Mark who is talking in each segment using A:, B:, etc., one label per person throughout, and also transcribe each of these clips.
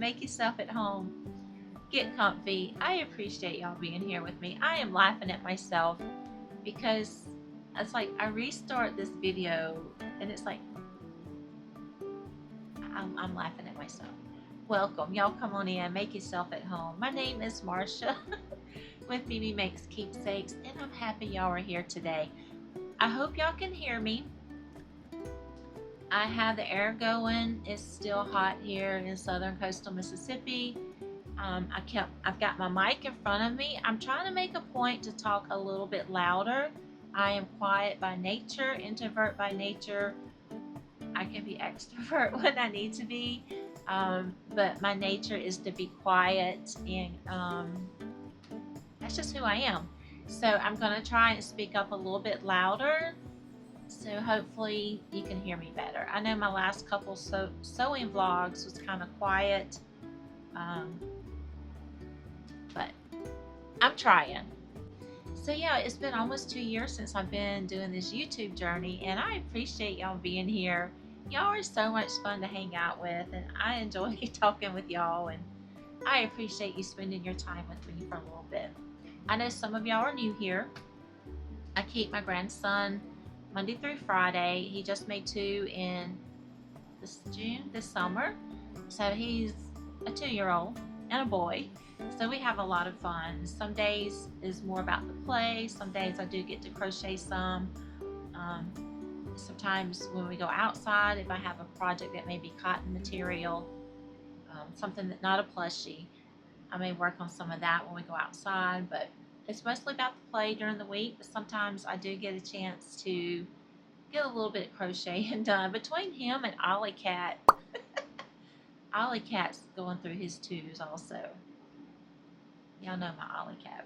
A: make yourself at home. Get comfy. I appreciate y'all being here with me. I am laughing at myself because it's like I restart this video and it's like I'm laughing at myself. Welcome. Y'all come on in. Make yourself at home. My name is Marsha with Mimi Makes Keepsakes, and I'm happy y'all are here today. I hope y'all can hear me. I have the air going. It's still hot here in southern coastal Mississippi. I've got my mic in front of me. I'm trying to make a point to talk a little bit louder. I am quiet by nature, introvert by nature. I can be extrovert when I need to be, but my nature is to be quiet, and that's just who I am. So I'm going to try and speak up a little bit louder, so hopefully you can hear me better. I know my last couple sewing vlogs was kind of quiet, but I'm trying. So yeah, it's been almost 2 years since I've been doing this YouTube journey, and I appreciate y'all being here. Y'all are so much fun to hang out with, and I enjoy talking with y'all, and I appreciate you spending your time with me for a little bit. I know some of y'all are new here. I keep my grandson Monday through Friday. He just made 2 in this summer. So he's a 2-year-old and a boy. So we have a lot of fun. Some days is more about the play. Some days I do get to crochet some. Sometimes when we go outside, if I have a project that may be cotton material, something that's not a plushie, I may work on some of that when we go outside. But it's mostly about the play during the week. But sometimes I do get a chance to get a little bit of crocheting done. Between him and Ollie Cat, Ollie Cat's going through his 2s also. Y'all know my Ollie Cat.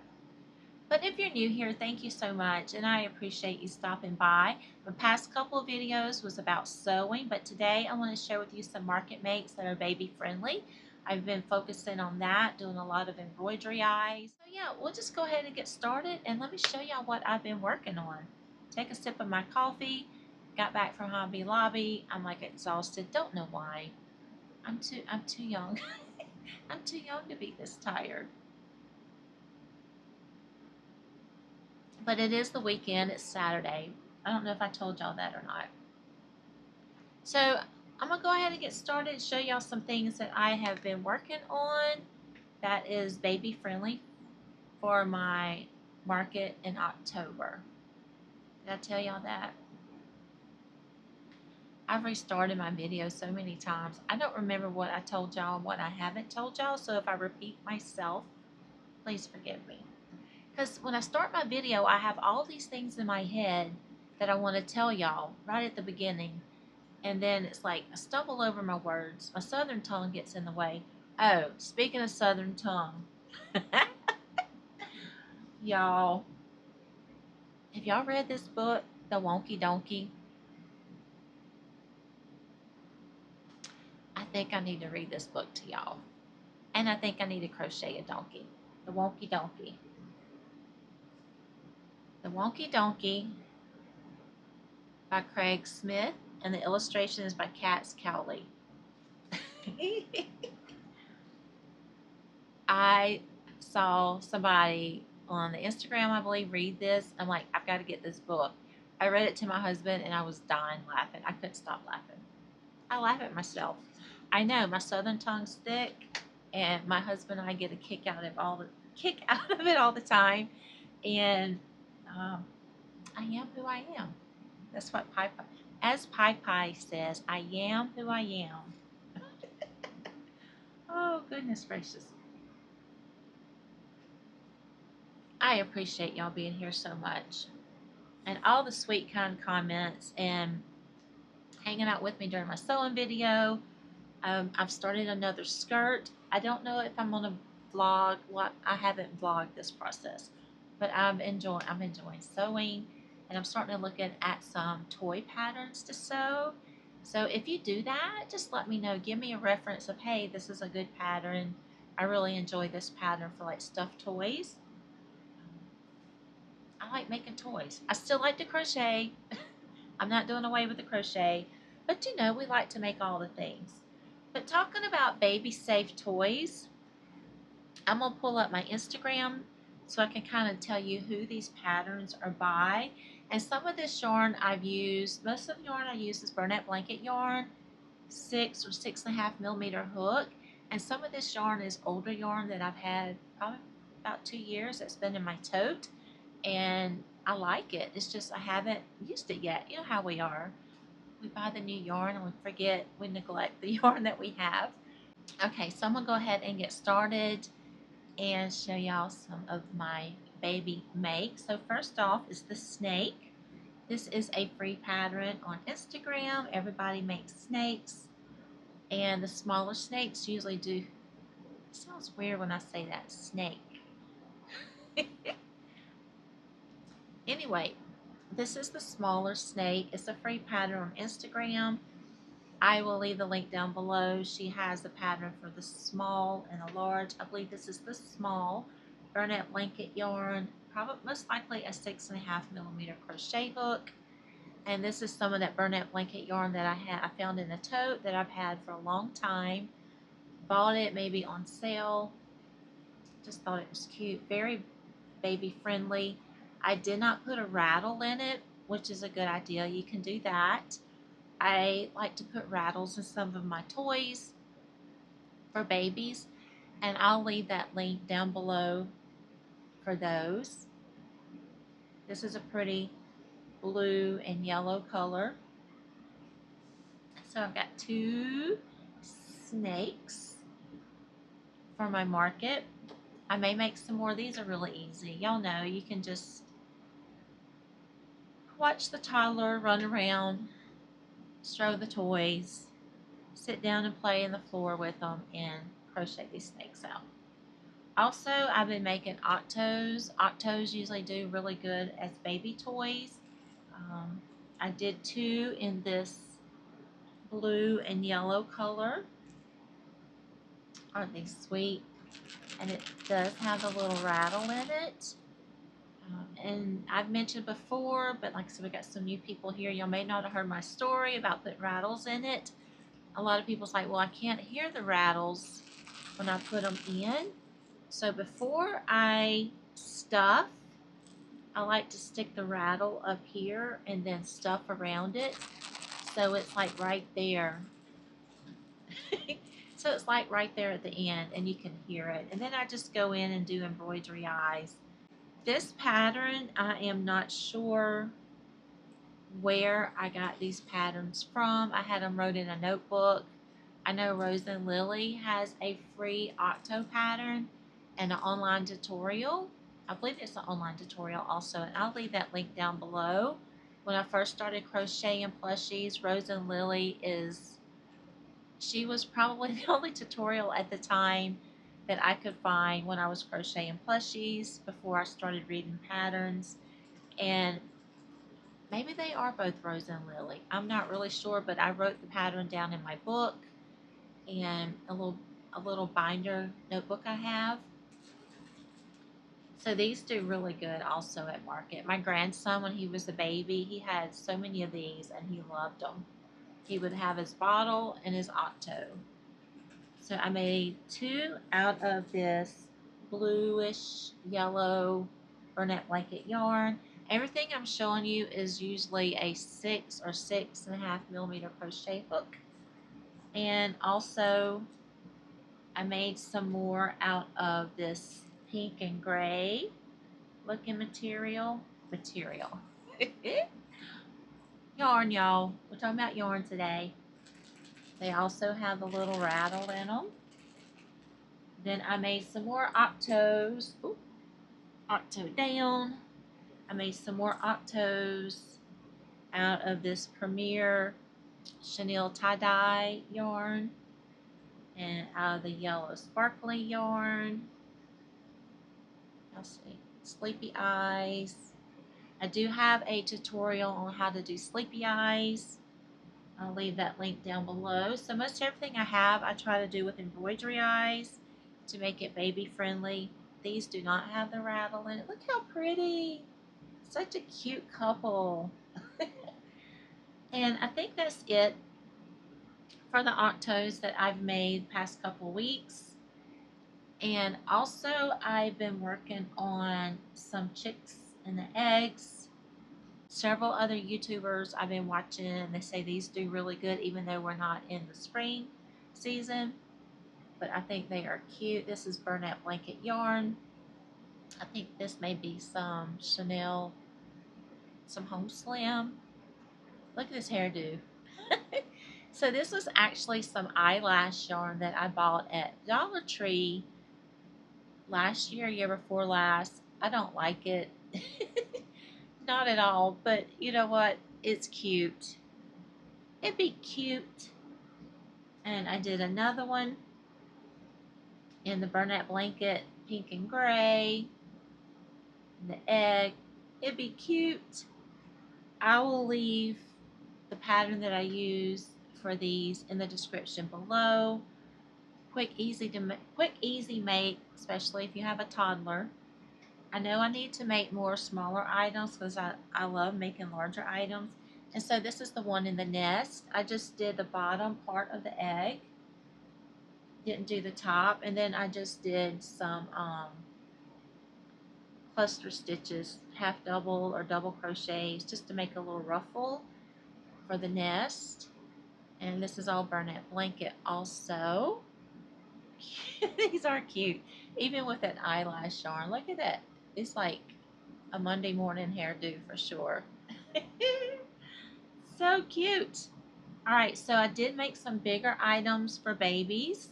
A: But if you're new here, thank you so much, and I appreciate you stopping by. My past couple of videos was about sewing, but today I want to share with you some market makes that are baby friendly. I've been focusing on that, doing a lot of embroidery eyes. So yeah, we'll just go ahead and get started, and let me show y'all what I've been working on. Take a sip of my coffee. Got back from Hobby Lobby. I'm like exhausted. Don't know why. I'm too young. I'm too young to be this tired. But it is the weekend. It's Saturday. I don't know if I told y'all that or not. So I'm going to go ahead and get started and show y'all some things that I have been working on that is baby friendly for my market in October. Did I tell y'all that? I've restarted my video so many times. I don't remember what I told y'all and what I haven't told y'all. So if I repeat myself, please forgive me. Because when I start my video, I have all these things in my head that I want to tell y'all right at the beginning. And then it's like I stumble over my words. My southern tongue gets in the way. Oh, speaking of southern tongue. Y'all, have y'all read this book, The Wonky Donkey? I think I need to read this book to y'all. And I think I need to crochet a donkey. The Wonky Donkey. The Wonky Donkey by Craig Smith, and the illustration is by Katz Cowley. I saw somebody on the Instagram, I believe, read this. I'm like, I've got to get this book. I read it to my husband, and I was dying laughing. I couldn't stop laughing. I laugh at myself. I know my southern tongue's thick, and my husband and I get a kick out of it all the time. And I am who I am. That's what as Pi says, I am who I am. Oh, goodness gracious. I appreciate y'all being here so much. And all the sweet, kind comments and hanging out with me during my sewing video. I've started another skirt. I don't know if I'm going to vlog. I haven't vlogged this process. But I'm enjoying sewing. And I'm starting to look at some toy patterns to sew. So if you do that, just let me know. Give me a reference of, hey, this is a good pattern. I really enjoy this pattern for like stuffed toys. I like making toys. I still like to crochet. I'm not doing away with the crochet. But you know, we like to make all the things. But talking about baby safe toys, I'm going to pull up my Instagram so I can kind of tell you who these patterns are by. And some of this yarn I've used, most of the yarn I use is Burnett Blanket yarn, 6 or 6.5 millimeter hook. And some of this yarn is older yarn that I've had probably about 2 years that's been in my tote. And I like it. It's just I haven't used it yet. You know how we are. We buy the new yarn and we forget, we neglect the yarn that we have. Okay, so I'm going to go ahead and get started and show y'all some of my baby makes. So first off is the snake. This is a free pattern on Instagram. Everybody makes snakes, and the smaller snakes usually do, it sounds weird when I say that, snake. Anyway, this is the smaller snake. It's a free pattern on Instagram. I will leave the link down below. She has the pattern for the small and a large. I believe this is the small Burnett Blanket yarn, probably most likely a 6.5 millimeter crochet hook. And this is some of that Burnett Blanket yarn that I found in a tote that I've had for a long time. Bought it maybe on sale. Just thought it was cute. Very baby friendly. I did not put a rattle in it, which is a good idea. You can do that. I like to put rattles in some of my toys for babies, and I'll leave that link down below for those. This is a pretty blue and yellow color. So I've got 2 snakes for my market. I may make some more. These are really easy. Y'all know you can just watch the toddler run around, throw the toys, sit down and play in the floor with them, and crochet these snakes out. Also, I've been making Octos. Octos usually do really good as baby toys. I did 2 in this blue and yellow color. Aren't they sweet? And it does have a little rattle in it. And I've mentioned before, but like I said, we got some new people here. Y'all may not have heard my story about putting rattles in it. A lot of people's like, well, I can't hear the rattles when I put them in. So before I stuff, I like to stick the rattle up here and then stuff around it. So it's like right there. So it's like right there at the end and you can hear it. And then I just go in and do embroidery eyes. This pattern, I am not sure where I got these patterns from. I had them wrote in a notebook. I know Rose and Lily has a free Octo pattern and an online tutorial. I believe it's an online tutorial also, and I'll leave that link down below. When I first started crocheting plushies, Rose and Lily she was probably the only tutorial at the time that I could find when I was crocheting plushies before I started reading patterns. And maybe they are both Rose and Lily. I'm not really sure, but I wrote the pattern down in my book and a little binder notebook I have. So these do really good also at market. My grandson, when he was a baby, he had so many of these and he loved them. He would have his bottle and his Octo. So I made 2 out of this bluish yellow Burnett Blanket yarn. Everything I'm showing you is usually a 6 or 6.5 millimeter crochet hook. And also I made some more out of this pink and gray looking material. Yarn, y'all. We're talking about yarn today. They also have the little rattle in them. Then I made some more Octos. Ooh, Octo down. I made some more Octos out of this Premier chenille tie-dye yarn and out of the yellow sparkly yarn. Let's see, sleepy eyes. I do have a tutorial on how to do sleepy eyes. I'll leave that link down below. So most everything I have, I try to do with embroidery eyes to make it baby friendly. These do not have the rattle in it. Look how pretty. Such a cute couple. And I think that's it for the Octos that I've made past couple weeks. And also I've been working on some chicks and the eggs. Several other YouTubers I've been watching, and they say these do really good even though we're not in the spring season. But I think they are cute. This is burlap blanket yarn. I think this may be some Chanel, some Home Slim. Look at this hairdo. So this was actually some eyelash yarn that I bought at Dollar Tree last year, year before last. I don't like it. Not at all, but you know what? It's cute. It'd be cute. And I did another one in the burlap blanket, pink and gray, and the egg. It'd be cute. I will leave the pattern that I use for these in the description below. Quick, easy make, especially if you have a toddler. I know I need to make more smaller items because I love making larger items. And so this is the one in the nest. I just did the bottom part of the egg. Didn't do the top. And then I just did some cluster stitches, half double or double crochets, just to make a little ruffle for the nest. And this is all burlap blanket also. These are cute. Even with that eyelash yarn. Look at that. It's like a Monday morning hairdo for sure. So cute. Alright, so I did make some bigger items for babies.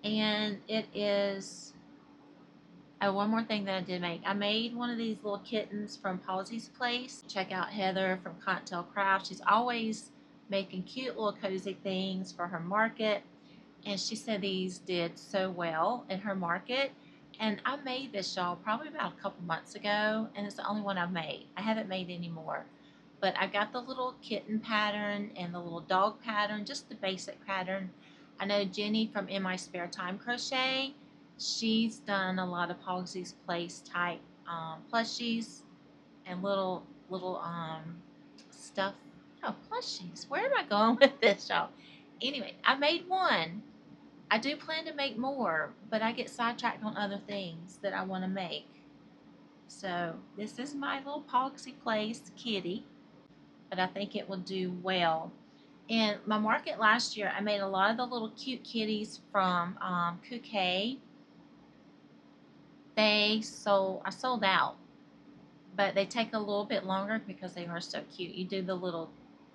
A: And it is... Oh, one more thing that I did make. I made one of these little kittens from Palsy's Place. Check out Heather from Cottontail Craft. She's always making cute little cozy things for her market. And she said these did so well in her market. And I made this, y'all, probably about a couple months ago. And it's the only one I've made. I haven't made any more. But I got the little kitten pattern and the little dog pattern, just the basic pattern. I know Jenny from In My Spare Time Crochet, she's done a lot of Palsy's Place type plushies and little stuff. Oh, plushies. Where am I going with this, y'all? Anyway, I made one. I do plan to make more, but I get sidetracked on other things that I want to make. So this is my little Palsy Place kitty, but I think it will do well. In my market last year, I made a lot of the little cute kitties from Crochet. I sold out, but they take a little bit longer because they are so cute. You do the little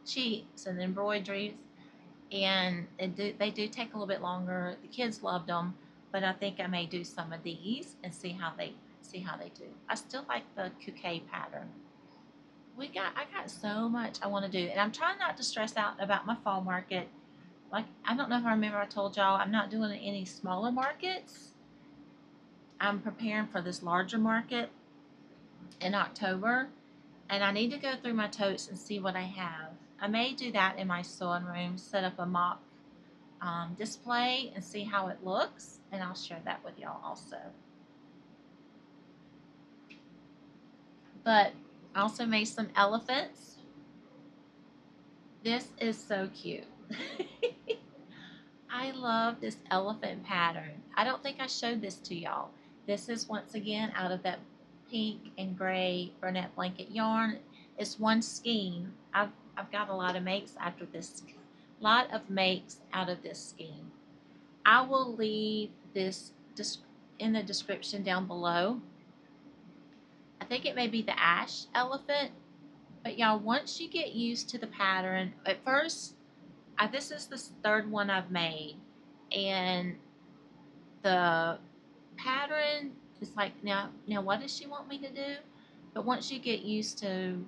A: cheeks and embroideries, and they do take a little bit longer. The kids loved them, but I think I may do some of these and see how they do. I still like the Crochet pattern. I got so much I want to do, and I'm trying not to stress out about my fall market. Like, I don't know if I remember I told y'all I'm not doing any smaller markets. I'm preparing for this larger market in October, and I need to go through my totes and see what I have. I may do that in my sewing room, set up a mock display and see how it looks, and I'll share that with y'all also. But I also made some elephants. This is so cute. I love this elephant pattern. I don't think I showed this to y'all. This is once again out of that pink and gray burlap blanket yarn. It's one skein. I've got a lot of makes after this. Lot of makes out of this skein. I will leave this in the description down below. I think it may be the ash elephant, but y'all, once you get used to the pattern, at first, this is the third one I've made, and the pattern is like, now what does she want me to do? But once you get used to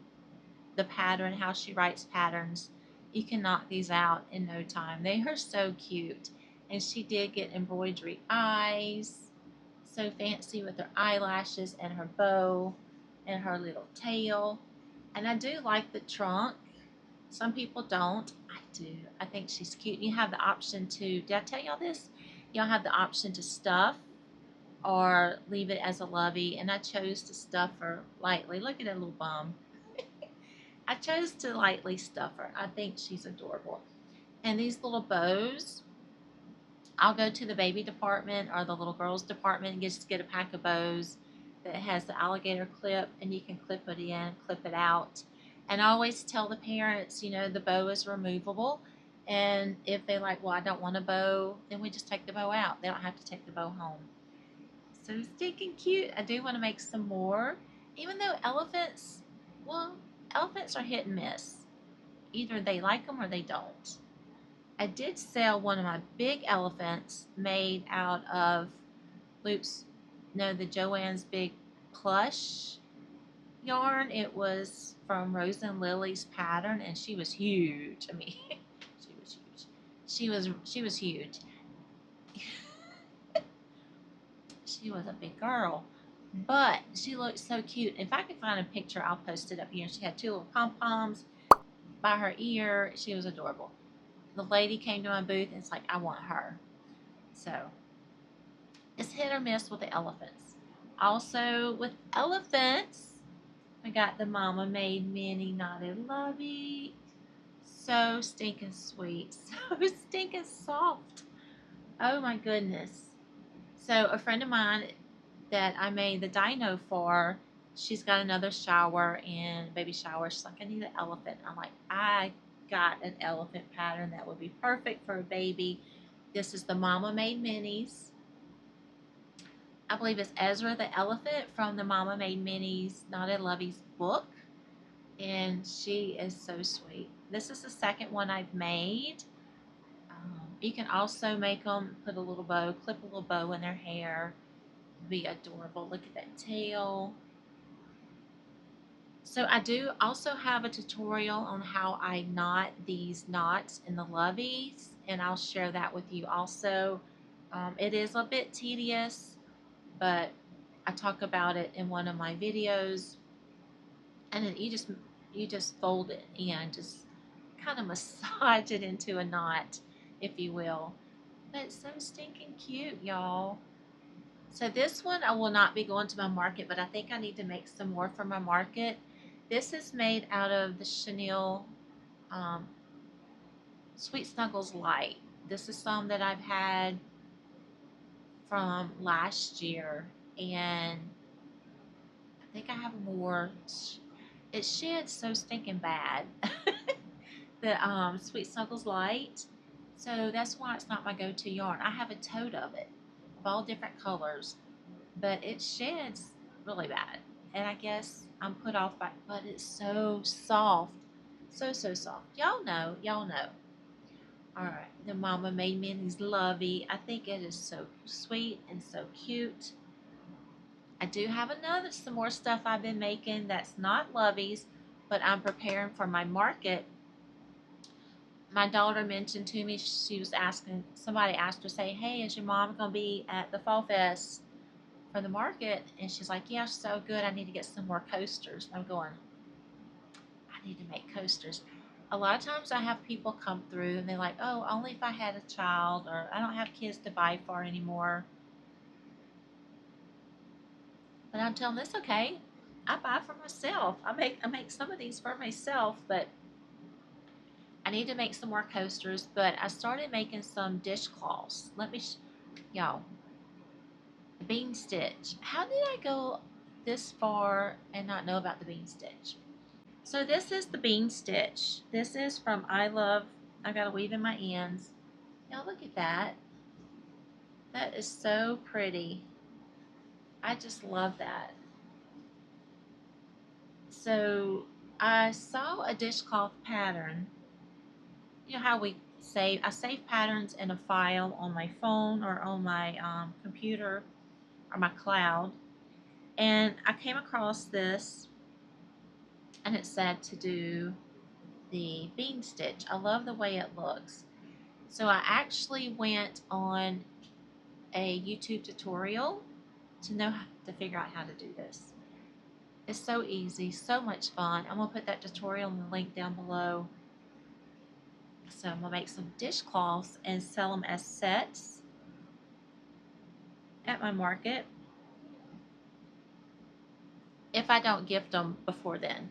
A: the pattern, how she writes patterns, you can knock these out in no time. They are so cute. And she did get embroidery eyes, so fancy with her eyelashes and her bow and her little tail. And I do like the trunk. Some people don't. I do. I think she's cute. You have the option to, did I tell y'all this? Y'all have the option to stuff or leave it as a lovey, and I chose to stuff her lightly. Look at that little bum. I chose to lightly stuff her. I think she's adorable. And these little bows, I'll go to the baby department or the little girls department and just get a pack of bows that has the alligator clip, and you can clip it in, clip it out. And I always tell the parents, you know, the bow is removable. And if they like, well, I don't want a bow, then we just take the bow out. They don't have to take the bow home. So stinking cute. I do want to make some more. Even though elephants, well, elephants are hit and miss. Either they like them or they don't. I did sell one of my big elephants made out of loops. No, the Joann's Big Plush yarn. It was from Rose and Lily's pattern, and she was huge. I mean, she was huge. She was huge. She was a big girl, but she looked so cute. If I could find a picture, I'll post it up here. She had two little pom-poms by her ear. She was adorable. The lady came to my booth and it's like, I want her. So it's hit or miss with the elephants. Also with elephants, I got the Mama Made Mini Knotted Lovey. So stinking sweet. So stinking soft. Oh my goodness. So a friend of mine that I made the dino for, she's got another shower and baby shower. She's like, I need an elephant. I'm like, I got an elephant pattern that would be perfect for a baby. This is the Mama Made Minis. I believe it's Ezra the elephant from the Mama Made Minis Knotted Loveys book. And she is so sweet. This is the second one I've made. You can also make them, put a little bow, clip a little bow in their hair. Be adorable. Look at that tail. So I do also have a tutorial on how I knot these knots in the Loveys, and I'll share that with you also. It is a bit tedious, but I talk about it in one of my videos. And then you just fold it and just kind of massage it into a knot, if you will. But it's so stinking cute, y'all. So this one I will not be going to my market, but I think I need to make some more for my market. This is made out of the chenille Sweet Snuggles Light. This is some that I've had from last year, and I think I have more. It sheds so stinking bad. The Sweet Snuggles Light. So that's why it's not my go-to yarn. I have a tote of it of all different colors, but it sheds really bad. And I guess I'm put off by, but it's so soft. So, so soft. Y'all know. Y'all know. Alright, the Mama Made Minis Lovey. I think it is so sweet and so cute. I do have some more stuff I've been making that's not Loveys, but I'm preparing for my market. My daughter mentioned to me, she was asking, somebody asked her, say, hey, is your mom going to be at the Fall Fest for the market? And she's like, yeah, so good, I need to get some more coasters. I'm going, I need to make coasters. A lot of times I have people come through and they're like, oh, only if I had a child, or I don't have kids to buy for anymore. But I'm telling them, it's okay. I buy for myself. I make some of these for myself, but I need to make some more coasters. But I started making some dishcloths. Let me, y'all, the bean stitch. How did I go this far and not know about the bean stitch? So this is the bean stitch. This is from I gotta weave in my ends. Now look at that. That is so pretty. I just love that. So I saw a dishcloth pattern. You know how I save patterns in a file on my phone or on my computer or my cloud. And I came across this, and it said to do the bean stitch. I love the way it looks. So I actually went on a YouTube tutorial to figure out how to do this. It's so easy, so much fun. I'm going to put that tutorial in the link down below. So I'm going to make some dishcloths and sell them as sets at my market, if I don't gift them before then.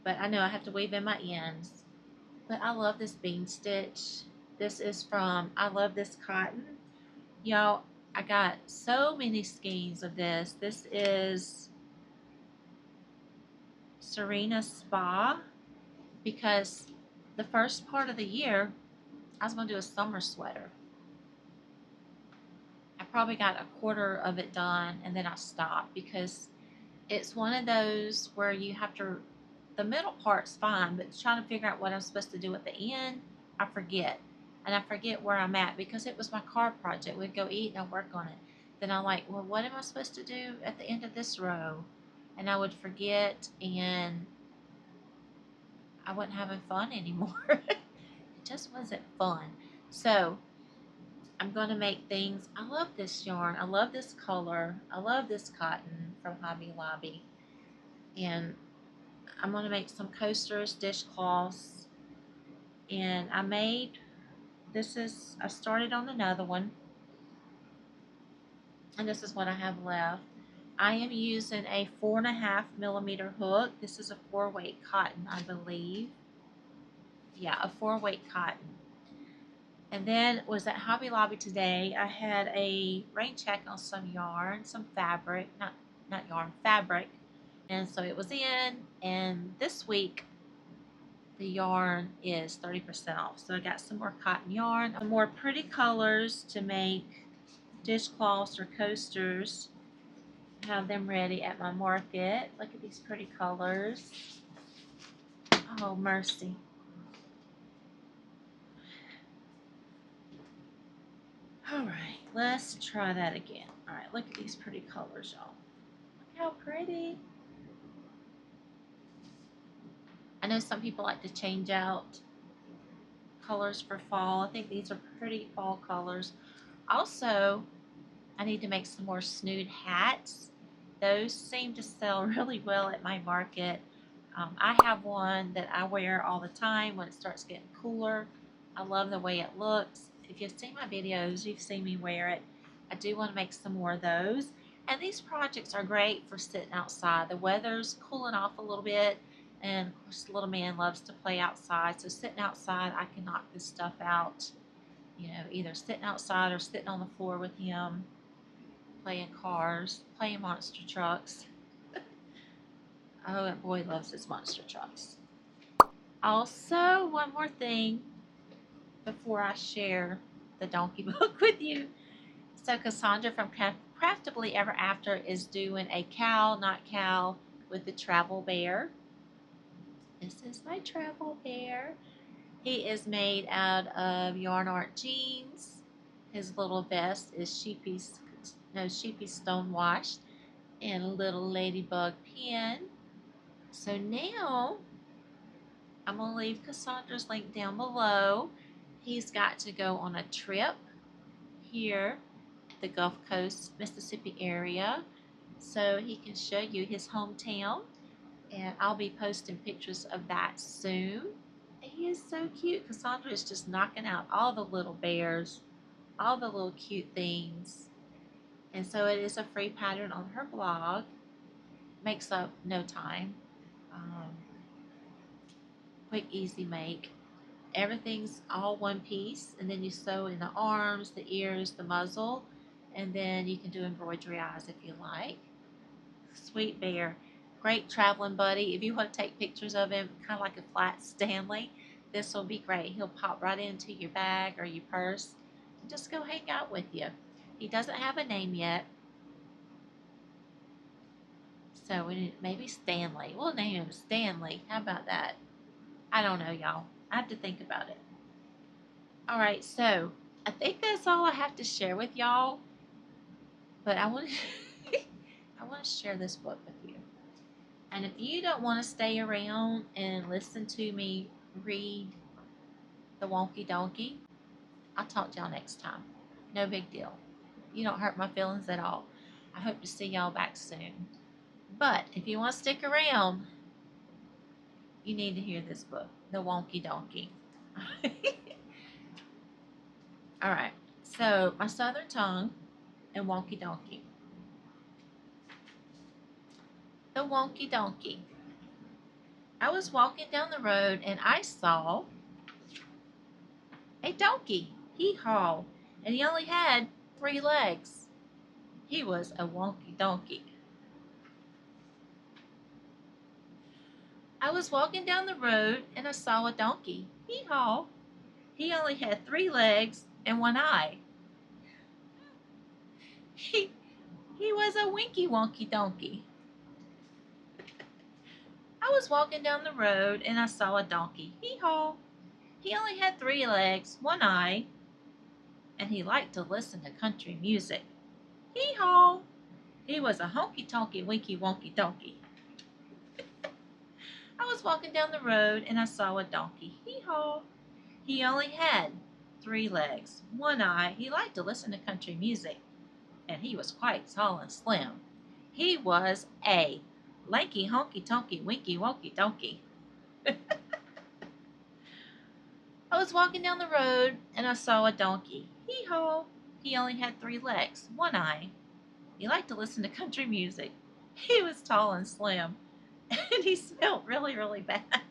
A: But I know I have to weave in my ends. But I love this bean stitch. This is from I Love This Cotton. Y'all, I got so many skeins of this. This is Serena Spa, because the first part of the year I was going to do a summer sweater. I probably got a quarter of it done and then I stopped because it's one of those where you have to, the middle part's fine, but trying to figure out what I'm supposed to do at the end, I forget. And I forget where I'm at because it was my car project. We'd go eat and I'd work on it. Then I'm like, well, what am I supposed to do at the end of this row? And I would forget and I wasn't having fun anymore. It just wasn't fun. So I'm going to make things. I love this yarn. I love this color. I love this cotton from Hobby Lobby. And I'm going to make some coasters, dishcloths. And I started on another one. And this is what I have left. I am using a 4.5mm hook. This is a 4-weight cotton, I believe. Yeah, a 4-weight cotton. And then was at Hobby Lobby today. I had a rain check on some yarn, some fabric, not yarn, fabric. And so it was in, and this week the yarn is 30% off. So I got some more cotton yarn, some more pretty colors to make dishcloths or coasters. Have them ready at my market. Look at these pretty colors. Oh, mercy. All right, let's try that again. All right, look at these pretty colors, y'all. Look how pretty. I know some people like to change out colors for fall. I think these are pretty fall colors. Also, I need to make some more Snood hats. Those seem to sell really well at my market. I have one that I wear all the time when it starts getting cooler. I love the way it looks. If you've seen my videos, you've seen me wear it. I do want to make some more of those. And these projects are great for sitting outside. The weather's cooling off a little bit, and of course the little man loves to play outside. So sitting outside, I can knock this stuff out. You know, either sitting outside or sitting on the floor with him, playing cars, playing monster trucks. Oh, and boy loves his monster trucks. Also, one more thing before I share the donkey book with you. So Cassandra from Craftably Ever After is doing a cow, not cow, with the travel bear. This is my travel bear. He is made out of yarn art jeans. His little vest is sheepy stone washed, and a little ladybug pin. So now I'm going to leave Cassandra's link down below. He's got to go on a trip here at the Gulf Coast, Mississippi area, so he can show you his hometown. And I'll be posting pictures of that soon. He is so cute. Cassandra is just knocking out all the little bears, all the little cute things. And so it is a free pattern on her blog. Makes up no time. Quick, easy make. Everything's all one piece, and then you sew in the arms, the ears, the muzzle, and then you can do embroidery eyes if you like. Sweet bear. Great traveling buddy. If you want to take pictures of him, kind of like a flat Stanley, this will be great. He'll pop right into your bag or your purse and just go hang out with you. He doesn't have a name yet, so maybe Stanley. We'll name him Stanley. How about that? I don't know, y'all. I have to think about it. All right, so I think that's all I have to share with y'all. But I want to I want to share this book with you. And if you don't want to stay around and listen to me read the Wonky Donkey, I'll talk to y'all next time. No big deal. You don't hurt my feelings at all. I hope to see y'all back soon. But if you want to stick around, you need to hear this book, The Wonky Donkey. All right. So, My Southern Tongue and Wonky Donkey. The Wonky Donkey. I was walking down the road and I saw a donkey. Hee-haw. And he only had 3 legs. He was a wonky donkey. I was walking down the road and I saw a donkey. Hee-haw. He only had 3 legs and 1 eye. He, he was a winky wonky donkey. I was walking down the road and I saw a donkey. Hee-haw. He only had 3 legs, 1 eye, and he liked to listen to country music. Hee-haw. He was a honky-tonky winky wonky donkey. I was walking down the road and I saw a donkey. Hee-haw. He only had 3 legs, 1 eye. He liked to listen to country music, and he was quite tall and slim. He was a lanky honky-tonky winky wonky donkey. I was walking down the road and I saw a donkey. Hee-haw. He only had 3 legs, 1 eye. He liked to listen to country music. He was tall and slim, and he smelled really, really bad.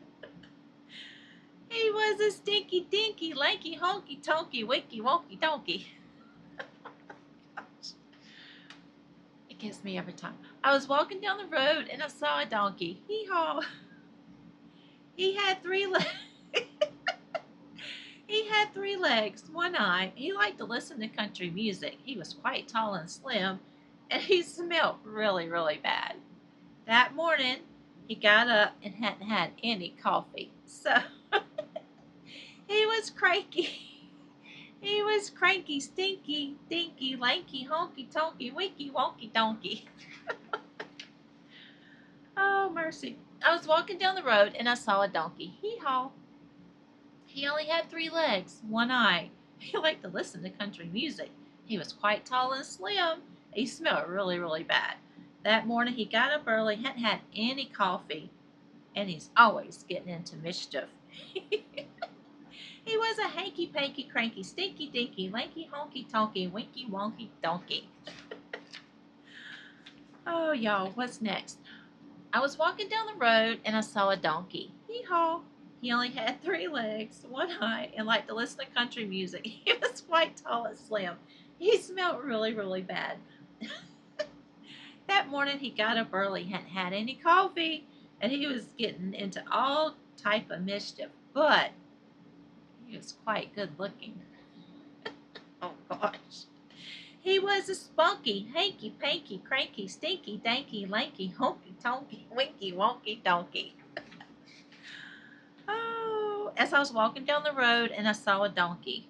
A: He was a stinky, dinky, lanky, honky, tonky, winky, wonky donkey. It gets me every time. I was walking down the road and I saw a donkey. Hee-haw. He had 3 legs. He had 3 legs, 1 eye. He liked to listen to country music. He was quite tall and slim, and he smelled really, really bad. That morning, he got up and hadn't had any coffee. So, he was cranky. He was cranky, stinky, dinky, lanky, honky, tonky, winky, wonky donkey. Oh, mercy. I was walking down the road and I saw a donkey. Hee-haw. He only had 3 legs, 1 eye. He liked to listen to country music. He was quite tall and slim. He smelled really, really bad. That morning he got up early, hadn't had any coffee, and he's always getting into mischief. He was a hanky-panky, cranky, stinky, dinky, lanky, honky-tonky, winky, wonky donkey. Oh, y'all, what's next? I was walking down the road and I saw a donkey. Hee-haw. He only had 3 legs, 1 eye, and liked to listen to country music. He was quite tall and slim. He smelled really, really bad. That morning he got up early, hadn't had any coffee, and he was getting into all type of mischief. But he was quite good looking. Oh gosh. He was a spunky, hanky, panky, cranky, stinky, danky, lanky, honky, tonky, winky, wonky donkey. Oh, as I was walking down the road and I saw a donkey.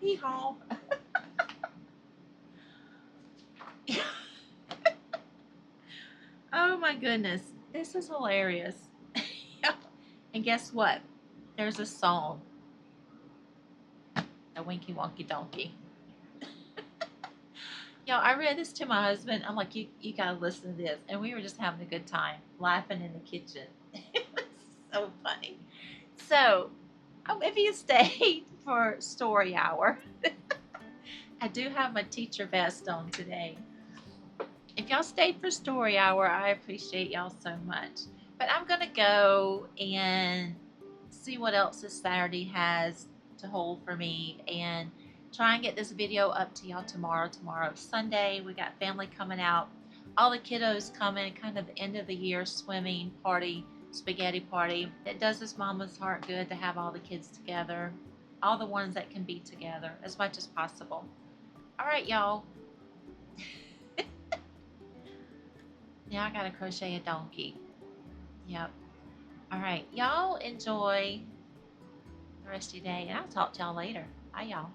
A: Hee-haw. Oh my goodness, this is hilarious. And guess what? There's a song. A Winky Wonky Donkey. Y'all, I read this to my husband. I'm like, you gotta listen to this. And we were just having a good time, laughing in the kitchen. It was so funny. So, if you stayed for story hour, I do have my teacher vest on today. If y'all stayed for story hour, I appreciate y'all so much. But I'm going to go and see what else this Saturday has to hold for me and try and get this video up to y'all tomorrow. Tomorrow's Sunday. We got family coming out. All the kiddos coming, kind of the end of the year swimming party, spaghetti party. It does this mama's heart good to have all the kids together. All the ones that can be together as much as possible. All right, y'all. Now I gotta crochet a donkey. Yep. All right, y'all enjoy the rest of your day, and I'll talk to y'all later. Bye, y'all.